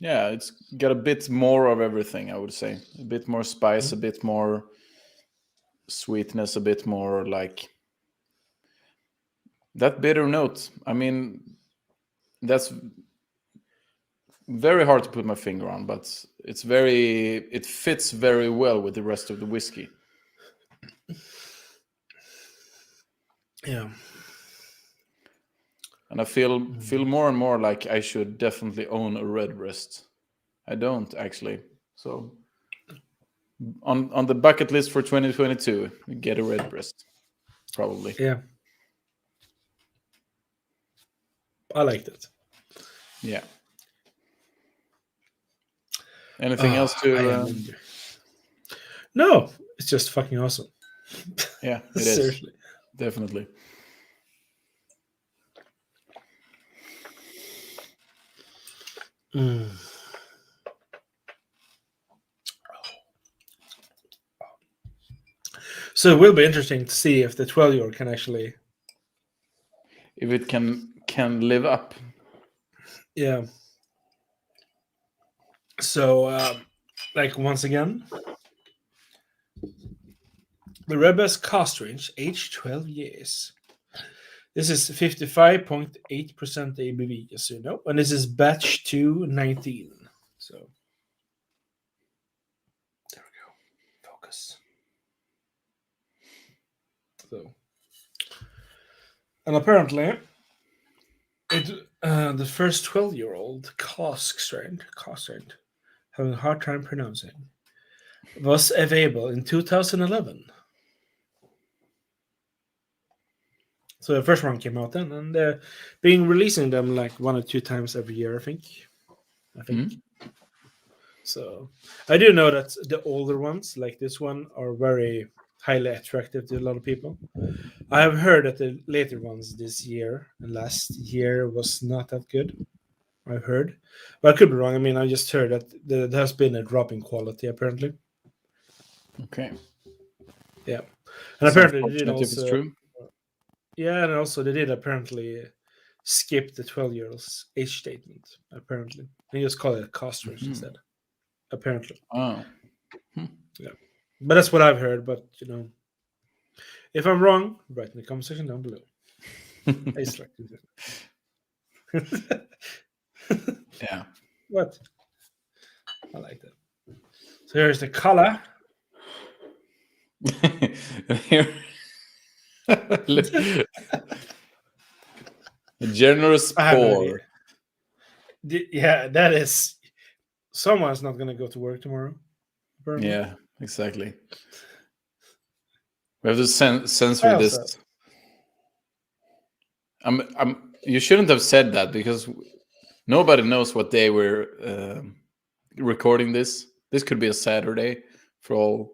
[SPEAKER 2] It's got a bit more of everything. I would say a bit more spice, a bit more sweetness, a bit more like that bitter note. I mean, that's very hard to put my finger on, but it fits very well with the rest of the whiskey.
[SPEAKER 1] Yeah.
[SPEAKER 2] And I feel more and more like I should definitely own a Redbreast. I don't actually. So on the bucket list for 2022, we get a Redbreast. Probably.
[SPEAKER 1] Yeah. I liked it.
[SPEAKER 2] Yeah. Anything else to?
[SPEAKER 1] No, it's just fucking awesome.
[SPEAKER 2] Yeah, it is. Seriously. Definitely.
[SPEAKER 1] So it will be interesting to see if the 12-year-old can actually,
[SPEAKER 2] if it can live up.
[SPEAKER 1] Yeah. So, once again, the Redbreast cost range, age 12 years. This is 55.8% ABV, just so you know. And this is batch 219. So, there we go. Focus. So, and apparently, the first 12-year-old Cask strain, having a hard time pronouncing, was available in 2011. So the first one came out then, and they're being releasing them like 1 or 2 times every year, I think. So I do know that the older ones, like this one, are very highly attractive to a lot of people. I have heard that the later ones this year and last year was not that good. I've heard, but I could be wrong. I mean, I just heard that there has been a drop in quality apparently.
[SPEAKER 2] Okay.
[SPEAKER 1] Yeah, and apparently they did also.
[SPEAKER 2] If it's true.
[SPEAKER 1] Yeah, and also they did apparently skip the 12-year-old's age statement. Apparently, they just call it a cost range instead. Apparently.
[SPEAKER 2] Oh.
[SPEAKER 1] Yeah, but that's what I've heard. But if I'm wrong, write in the comment section down below. Tastes like
[SPEAKER 2] Yeah.
[SPEAKER 1] What? I like that. So here's the color.
[SPEAKER 2] Here. A generous pour.
[SPEAKER 1] Yeah, that is. Someone's not going to go to work tomorrow. Apparently.
[SPEAKER 2] Yeah, exactly. We have to censor this. You shouldn't have said that because nobody knows what day we're recording this. This could be a Saturday for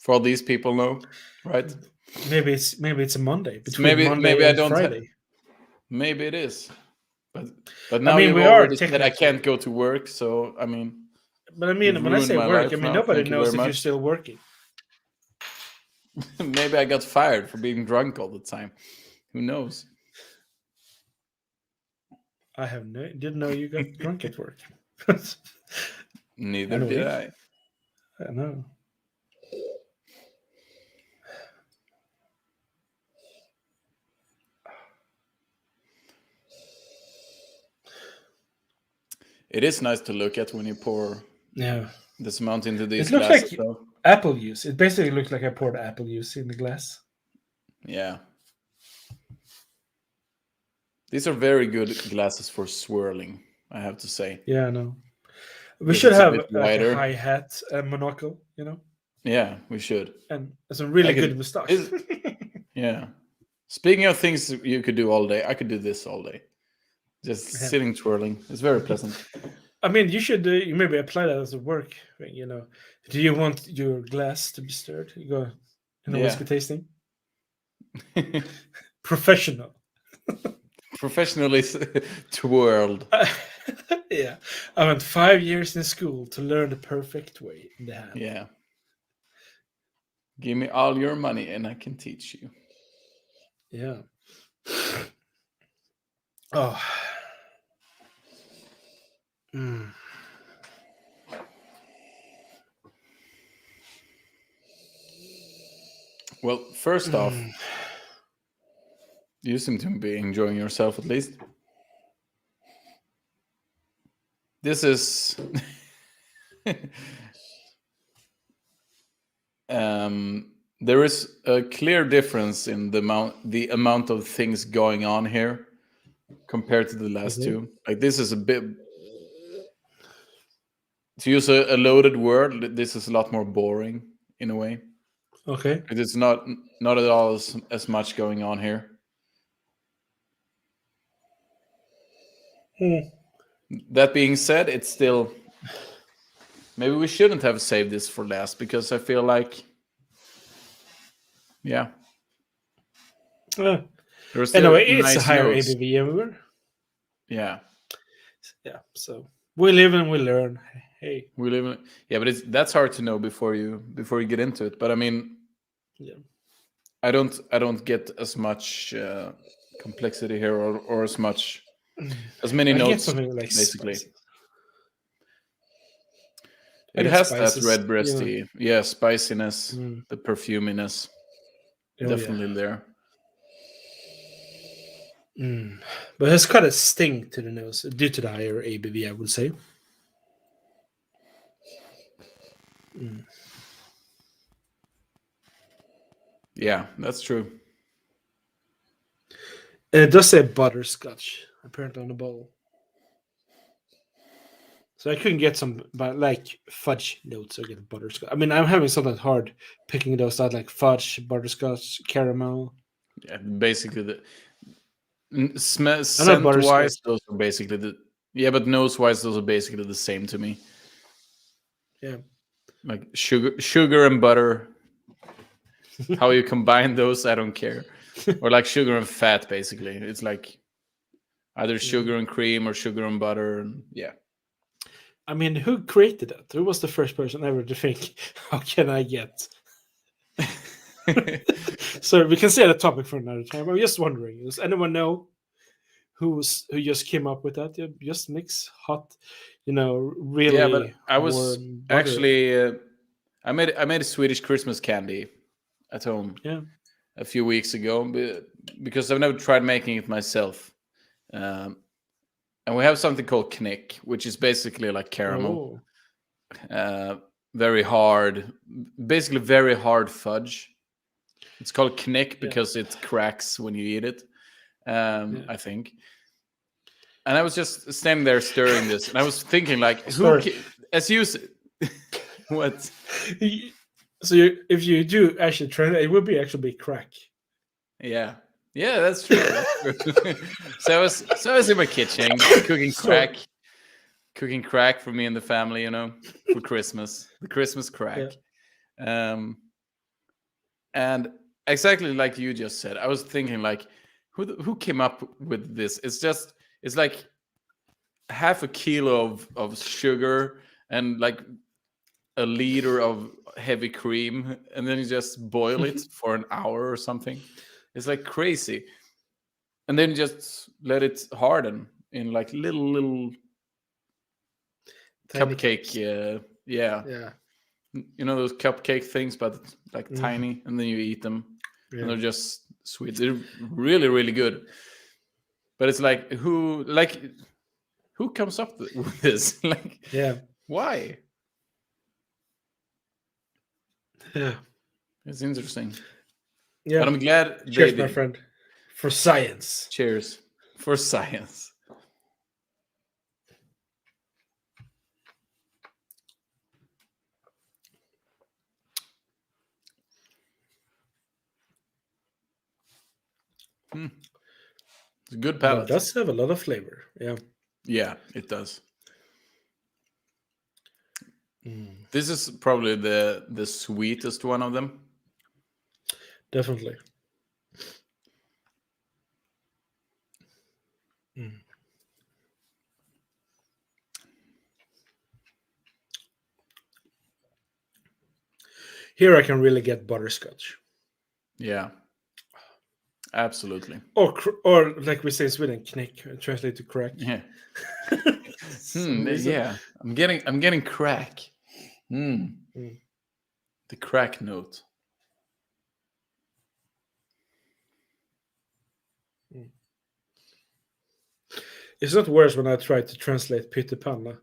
[SPEAKER 2] all these people know, right?
[SPEAKER 1] Maybe it's a Monday between
[SPEAKER 2] maybe
[SPEAKER 1] Monday
[SPEAKER 2] I
[SPEAKER 1] and
[SPEAKER 2] don't
[SPEAKER 1] Friday.
[SPEAKER 2] Maybe it is, but now you've already said I can't go to work. So I mean,
[SPEAKER 1] but I mean, when I say work, I mean nobody knows if you're still working.
[SPEAKER 2] Maybe I got fired for being drunk all the time. Who knows?
[SPEAKER 1] I didn't know you got drunk at work.
[SPEAKER 2] Neither did I.
[SPEAKER 1] I know.
[SPEAKER 2] It is nice to look at when you pour this amount into these
[SPEAKER 1] glasses.
[SPEAKER 2] It looks
[SPEAKER 1] like apple juice. It basically looks like I poured apple juice in the glass.
[SPEAKER 2] Yeah. These are very good glasses for swirling, I have to say.
[SPEAKER 1] Yeah, I know. We should have like a high hat and monocle, you know?
[SPEAKER 2] Yeah, we should.
[SPEAKER 1] And some really good moustache.
[SPEAKER 2] Yeah. Speaking of things you could do all day, I could do this all day. Just sitting twirling. It's very pleasant.
[SPEAKER 1] I mean, you should you maybe apply that as a work thing, you know. Do you want your glass to be stirred? You go whiskey tasting. Professional.
[SPEAKER 2] Professionally twirled.
[SPEAKER 1] Yeah. I went 5 years in school to learn the perfect way in the hand.
[SPEAKER 2] Yeah. Give me all your money and I can teach you.
[SPEAKER 1] Yeah. Oh. Mm.
[SPEAKER 2] Well, first off, you seem to be enjoying yourself at least. This is there is a clear difference in the amount of things going on here compared to the last two. Like this is a bit, to use a loaded word, this is a lot more boring in a way.
[SPEAKER 1] Okay.
[SPEAKER 2] It is not at all as much going on here. That being said, it's still, maybe we shouldn't have saved this for last because I feel like, yeah.
[SPEAKER 1] Anyway, it's a higher ABV everywhere.
[SPEAKER 2] Yeah.
[SPEAKER 1] Yeah. So we live and we learn. Hey.
[SPEAKER 2] We live in, yeah, but that's hard to know before you get into it. But I mean,
[SPEAKER 1] yeah,
[SPEAKER 2] I don't get as much complexity here or as many notes.
[SPEAKER 1] Like
[SPEAKER 2] basically,
[SPEAKER 1] spicy.
[SPEAKER 2] it has spices, that Redbreasty, spiciness, the perfuminess, definitely there.
[SPEAKER 1] But it's quite a sting to the nose due to the higher ABV, I would say.
[SPEAKER 2] Yeah, that's true.
[SPEAKER 1] And it does say butterscotch apparently on the bottle. So I couldn't get some like fudge notes or get butterscotch. I mean, I'm having something hard picking those out, like fudge, butterscotch, caramel.
[SPEAKER 2] Yeah, basically scent-wise, those are basically but nose-wise, those are basically the same to me.
[SPEAKER 1] Yeah,
[SPEAKER 2] like sugar and butter. How you combine those, I don't care. Or like sugar and fat, basically. It's like either sugar and cream or sugar and butter. And yeah.
[SPEAKER 1] I mean, who created that? Who was the first person ever to think, how can I get? So we can say the topic for another time. I'm just wondering, does anyone know who just came up with that? Just mix hot, really.
[SPEAKER 2] Yeah, but I was actually I made a Swedish Christmas candy at home.
[SPEAKER 1] Yeah.
[SPEAKER 2] a few weeks ago because I've never tried making it myself. And we have something called knick, which is basically like caramel. Very hard, basically very hard fudge. It's called knick because it cracks when you eat it, I think. And I was just standing there stirring this, and I was thinking, like, as you what?
[SPEAKER 1] So if you do actually try it, it would be actually crack.
[SPEAKER 2] Yeah, that's true. So I was in my kitchen cooking crack for me and the family, for Christmas, the Christmas crack. And exactly like you just said, I was thinking, like, who came up with this? It's like half a kilo of sugar and like a liter of heavy cream, and then you just boil it for an hour or something. It's like crazy. And then you just let it harden in like little
[SPEAKER 1] Tiny
[SPEAKER 2] cupcake. Yeah. Those cupcake things, but like tiny, and then you eat them. And they're just sweet. They're really, really good. But it's like, who comes up with this? Like, why?
[SPEAKER 1] Yeah,
[SPEAKER 2] it's interesting.
[SPEAKER 1] Yeah,
[SPEAKER 2] but I'm glad.
[SPEAKER 1] Cheers, my friend, for science.
[SPEAKER 2] Cheers for science. It's a good palate.
[SPEAKER 1] It does have a lot of flavor.
[SPEAKER 2] Yeah, it does. This is probably the sweetest one of them.
[SPEAKER 1] Definitely. Here I can really get butterscotch.
[SPEAKER 2] Yeah, absolutely.
[SPEAKER 1] Or like we say in Sweden, knick, translate to crack.
[SPEAKER 2] Yeah. Yeah, I'm getting crack. The crack note.
[SPEAKER 1] It's not worse when I tried to translate pytte panna.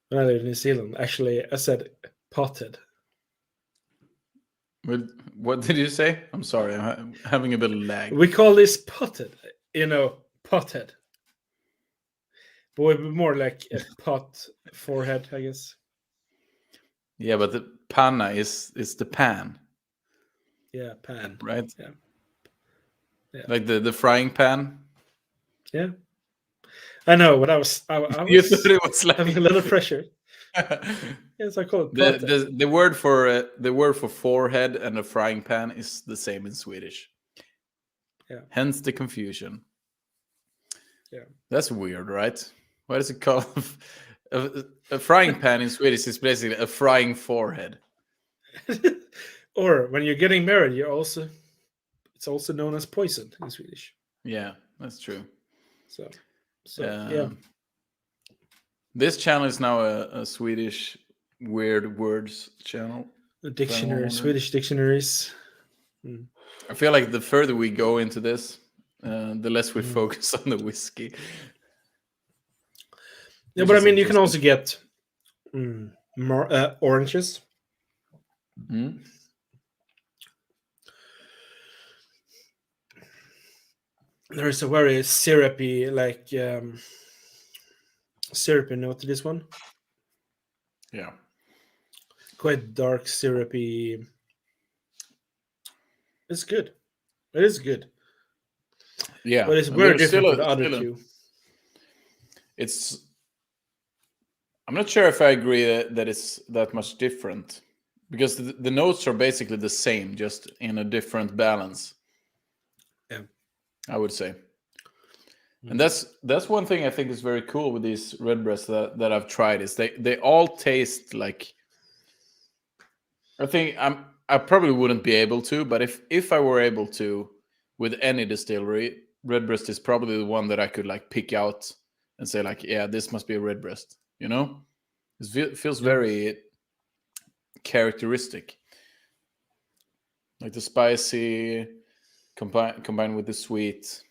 [SPEAKER 1] When I lived in New Zealand, actually, I said potted.
[SPEAKER 2] What did you say? I'm sorry, I'm having a bit of lag.
[SPEAKER 1] We call this potted, pothead. But it would be more like a pot forehead, I guess.
[SPEAKER 2] Yeah, but the panna is the pan.
[SPEAKER 1] Yeah, pan.
[SPEAKER 2] Right?
[SPEAKER 1] Yeah.
[SPEAKER 2] Like the frying pan.
[SPEAKER 1] Yeah. I know, but I was
[SPEAKER 2] you thought it was like
[SPEAKER 1] having a little pressure. Yes, I call it
[SPEAKER 2] the word for forehead and a frying pan is the same in Swedish.
[SPEAKER 1] Yeah.
[SPEAKER 2] Hence the confusion.
[SPEAKER 1] Yeah.
[SPEAKER 2] That's weird, right? What is it called? A frying pan in Swedish is basically a frying forehead.
[SPEAKER 1] Or when you're getting married, it's also known as poison in Swedish.
[SPEAKER 2] Yeah, that's true.
[SPEAKER 1] So yeah.
[SPEAKER 2] This channel is now a Swedish weird words channel.
[SPEAKER 1] The dictionary, Swedish dictionaries.
[SPEAKER 2] I feel like the further we go into this, the less we focus on the whiskey.
[SPEAKER 1] Yeah, but I mean, you can also get more oranges. There is a very syrupy, syrupy note to this one.
[SPEAKER 2] Yeah.
[SPEAKER 1] Quite dark, syrupy. It's good. It is good.
[SPEAKER 2] Yeah.
[SPEAKER 1] But it's very different from the other two.
[SPEAKER 2] I'm not sure if I agree that it's that much different. Because the notes are basically the same, just in a different balance.
[SPEAKER 1] Yeah.
[SPEAKER 2] I would say. And that's one thing I think is very cool with these Redbreasts that I've tried is they all taste like. I think I probably wouldn't be able to, but if I were able to, with any distillery, Redbreast is probably the one that I could like pick out and say like, yeah, this must be a Redbreast. It feels very characteristic. Like the spicy combined with the sweet.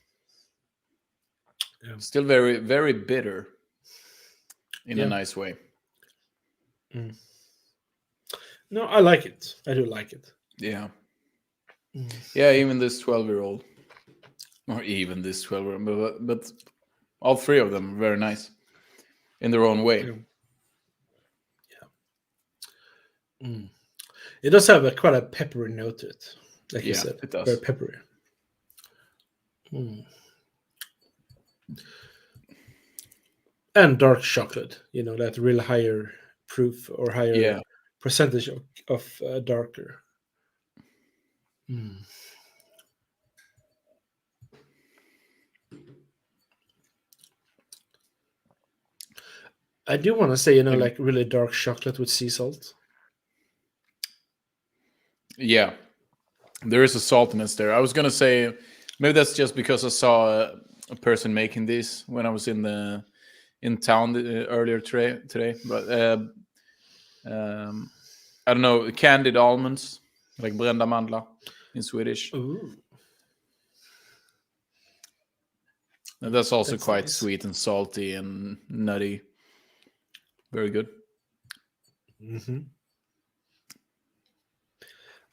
[SPEAKER 1] Yeah.
[SPEAKER 2] Still very, very bitter in a nice way.
[SPEAKER 1] Mm. No, I like it. I do like it.
[SPEAKER 2] Yeah. Yeah, even this 12-year-old. Or even this 12-year-old. But all three of them very nice in their own way.
[SPEAKER 1] Yeah. It does have quite a peppery note to it. Like you said.
[SPEAKER 2] It does.
[SPEAKER 1] Very peppery. And dark chocolate, that real higher proof or higher percentage of darker. I do want to say, like really dark chocolate with sea salt.
[SPEAKER 2] Yeah, there is a saltiness there. I was gonna say maybe that's just because I saw a person making these when I was in town earlier today. But I don't know, candied almonds, like brända mandlar in Swedish.
[SPEAKER 1] Ooh.
[SPEAKER 2] And that's also quite
[SPEAKER 1] nice.
[SPEAKER 2] sweet and salty and nutty. Very good.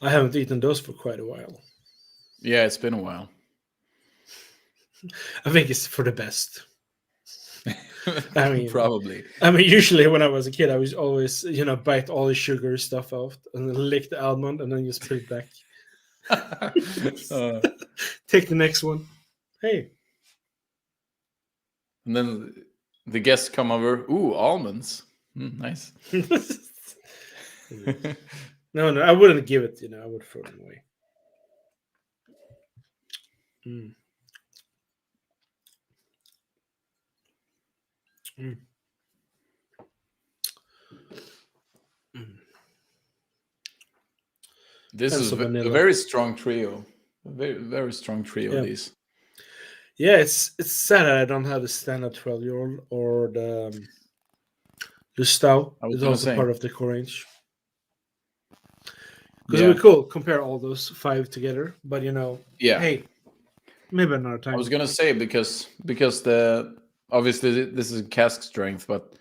[SPEAKER 1] I haven't eaten those for quite a while.
[SPEAKER 2] Yeah, it's been a while.
[SPEAKER 1] I think it's for the best. I mean,
[SPEAKER 2] probably.
[SPEAKER 1] I mean, usually when I was a kid, I was always, bite all the sugar stuff out and then lick the almond and then just put it back. Take the next one. Hey.
[SPEAKER 2] And then the guests come over. Ooh, almonds. Nice.
[SPEAKER 1] No, I wouldn't give it. I would throw them away.
[SPEAKER 2] This is a very strong trio. A very, very strong trio of these.
[SPEAKER 1] Yeah, it's sad that I don't have the standard 12-year-old or the Lustau. It's also part of the core range. Because it would be cool compare all those 5 together, but hey, maybe another time.
[SPEAKER 2] I was gonna say because the obviously this is cask strength, but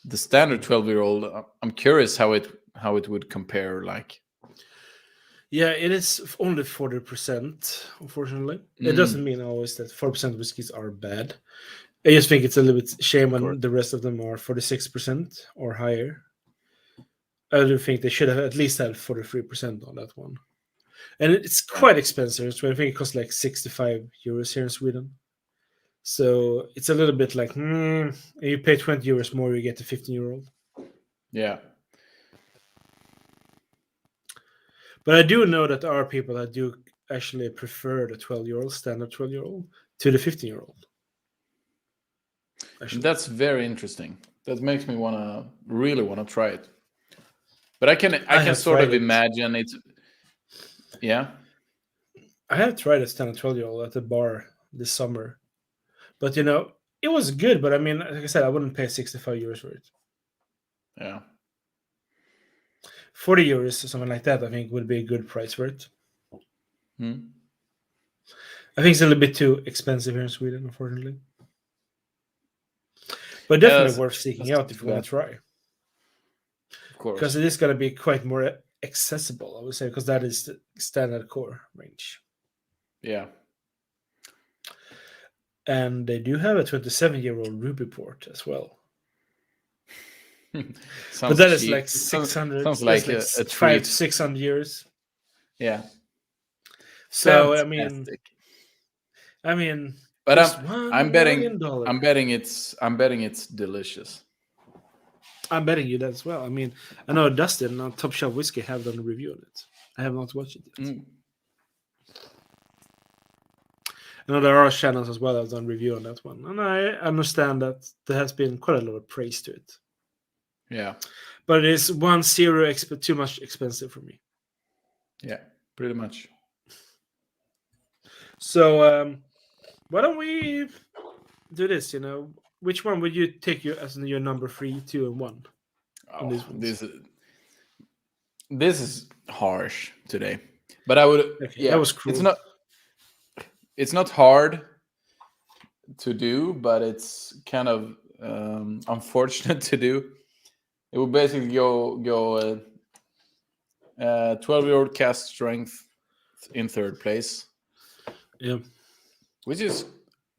[SPEAKER 2] the standard 12-year-old, I'm curious how it would compare. Like,
[SPEAKER 1] yeah, it is only 40%. Unfortunately, it doesn't mean always that 40% whiskeys are bad. I just think it's a little bit shame when the rest of them are 46% or higher. I do think they should have at least had 43% on that one. And it's quite expensive. So I think it costs like 65 euros here in Sweden. So it's a little bit like, you pay 20 euros more, you get the 15-year-old.
[SPEAKER 2] Yeah.
[SPEAKER 1] But I do know that there are people that do actually prefer the 12-year-old, standard 12-year-old, to the 15-year-old.
[SPEAKER 2] That's very interesting. That makes me really want to try it. But I can sort of imagine it. Yeah.
[SPEAKER 1] I have tried a standard 12-year-old at the bar this summer. But, it was good. But, I mean, like I said, I wouldn't pay 65 euros for it.
[SPEAKER 2] Yeah.
[SPEAKER 1] 40 euros or something like that, I think, would be a good price for it. I think it's a little bit too expensive here in Sweden, unfortunately. But definitely worth seeking out if you want to try.
[SPEAKER 2] Of course.
[SPEAKER 1] Because it is going to be quite more accessible, I would say, because that is the standard core range.
[SPEAKER 2] Yeah.
[SPEAKER 1] And they do have a 27-year-old Ruby port as well. But that is like 600.
[SPEAKER 2] Sounds like a
[SPEAKER 1] 500 to 600 years.
[SPEAKER 2] Yeah.
[SPEAKER 1] So
[SPEAKER 2] fantastic.
[SPEAKER 1] I mean,
[SPEAKER 2] but I'm betting it's delicious.
[SPEAKER 1] I'm betting you that as well. I mean, I know Dustin on Top Shelf Whiskey have done a review on it. I have not watched it yet. I know there are channels as well that have done review on that one, and I understand that there has been quite a lot of praise to it.
[SPEAKER 2] Yeah,
[SPEAKER 1] but it is 1-0 too much expensive for me.
[SPEAKER 2] Yeah, pretty much.
[SPEAKER 1] So why don't we do this? Which one would you take as your number 3, 2, and 1?
[SPEAKER 2] This is harsh today. But I would,
[SPEAKER 1] Okay, that was cruel.
[SPEAKER 2] It's not hard to do, but it's kind of unfortunate to do. It would basically go 12-year-old cask strength in third place.
[SPEAKER 1] Yeah.
[SPEAKER 2] Which is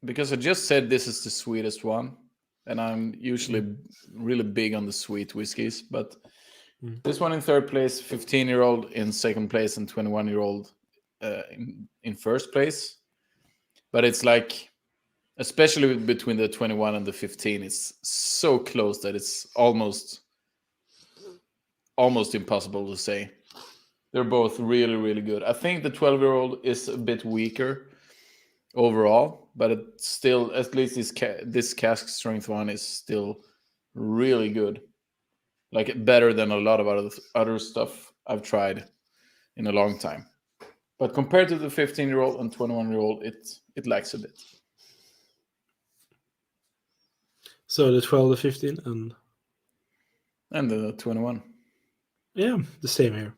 [SPEAKER 2] because I just said this is the sweetest one, and I'm usually really big on the sweet whiskeys, but this one in third place, 15-year-old in second place, and 21-year-old in first place. But it's like, especially between the 21 and the 15, it's so close that it's almost impossible to say. They're both really, really good. I think the 12-year-old is a bit weaker overall, but it's still, at least this cask strength one is still really good. Like better than a lot of other stuff I've tried in a long time. But compared to the 15-year-old and 21-year-old, it lacks a bit.
[SPEAKER 1] So the 12, the 15,
[SPEAKER 2] and the 21.
[SPEAKER 1] Yeah, the same here.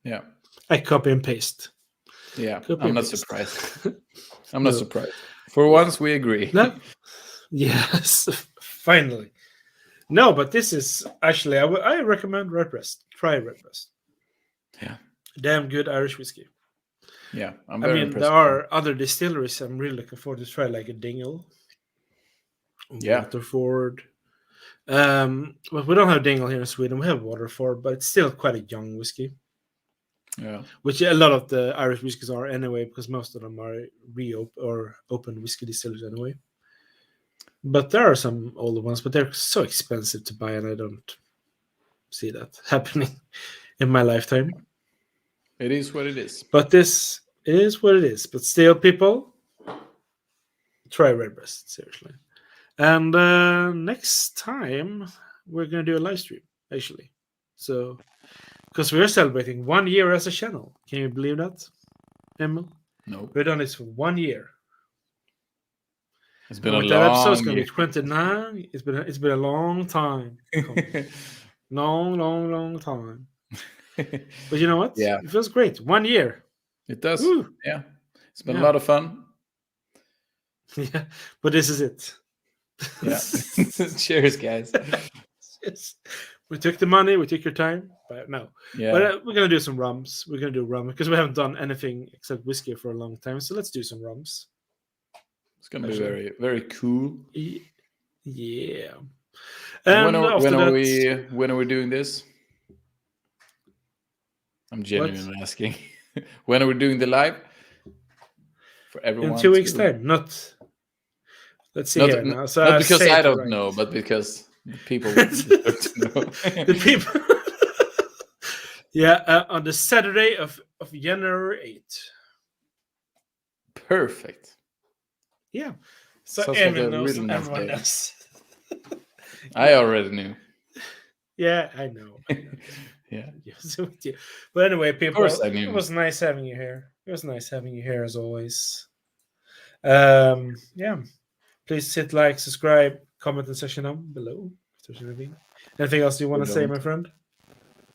[SPEAKER 2] Yeah.
[SPEAKER 1] I copy and paste.
[SPEAKER 2] Yeah, I'm not surprised. I'm not surprised. For once, we agree.
[SPEAKER 1] No. Yes, finally. No, but this is actually, I recommend Redbreast. Try Redbreast.
[SPEAKER 2] Yeah.
[SPEAKER 1] Damn good Irish whiskey.
[SPEAKER 2] Yeah, I'm very impressed.
[SPEAKER 1] There are other distilleries I'm really looking forward to try, like a Dingle.
[SPEAKER 2] Yeah.
[SPEAKER 1] Waterford. But we don't have Dingle here in Sweden. We have Waterford, but it's still quite a young whiskey.
[SPEAKER 2] Yeah.
[SPEAKER 1] Which a lot of the Irish whiskies are anyway, because most of them are open whiskey distillers anyway. But there are some older ones, but they're so expensive to buy, and I don't see that happening in my lifetime.
[SPEAKER 2] It is what it is.
[SPEAKER 1] But this is what it is. But still, people, try Redbreast, seriously. And next time, we're going to do a live stream, actually. So, because we're celebrating 1 year as a channel. Can you believe that, Emil?
[SPEAKER 2] No.
[SPEAKER 1] We've done this for 1 year.
[SPEAKER 2] It's been a long
[SPEAKER 1] that episode's going to
[SPEAKER 2] year.
[SPEAKER 1] be 29. It's been a long time. long time. But you know what?
[SPEAKER 2] Yeah.
[SPEAKER 1] It feels great. 1 year.
[SPEAKER 2] It does.
[SPEAKER 1] Woo.
[SPEAKER 2] Yeah. It's been a lot of fun.
[SPEAKER 1] Yeah. But this is it.
[SPEAKER 2] Yeah. Cheers, guys.
[SPEAKER 1] Yes. We took the money. We took your time. But no.
[SPEAKER 2] Yeah.
[SPEAKER 1] But we're going to do some rums. We're going to do rum because we haven't done anything except whiskey for a long time. So let's do some rums.
[SPEAKER 2] It's going to be very, very cool.
[SPEAKER 1] Yeah.
[SPEAKER 2] And when are we doing this? I'm genuinely asking. When are we doing the live? For everyone.
[SPEAKER 1] In 2 weeks' time. Let's see here now. So
[SPEAKER 2] not because I don't know, but because the people want to know.
[SPEAKER 1] The people. Yeah, on the Saturday of January 8th.
[SPEAKER 2] Perfect.
[SPEAKER 1] Yeah. So Emil knows and everyone knows.
[SPEAKER 2] I already knew.
[SPEAKER 1] Yeah, I know.
[SPEAKER 2] Yeah.
[SPEAKER 1] But anyway, people,
[SPEAKER 2] of course I knew.
[SPEAKER 1] It was nice having you here. It was nice having you here as always. Yeah. Please hit like, subscribe, comment in the section down below if there's anything. Anything else you want to say, my friend?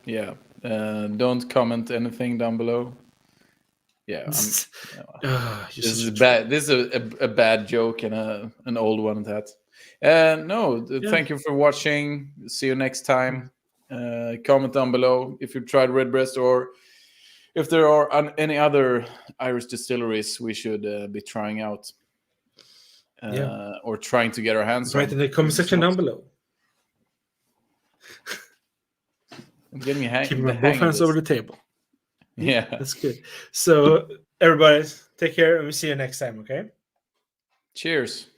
[SPEAKER 2] Yeah. Don't comment anything down below. Yeah. This is bad. This is a bad joke and an old one at that. Thank you for watching. See you next time. Comment down below if you tried Redbreast or if there are any other Irish distilleries we should be trying out or trying to get our hands on.
[SPEAKER 1] Right in the comment section down below.
[SPEAKER 2] I'm getting
[SPEAKER 1] keeping my both hands over the table.
[SPEAKER 2] Yeah.
[SPEAKER 1] That's good. So everybody, take care and we'll see you next time, okay?
[SPEAKER 2] Cheers.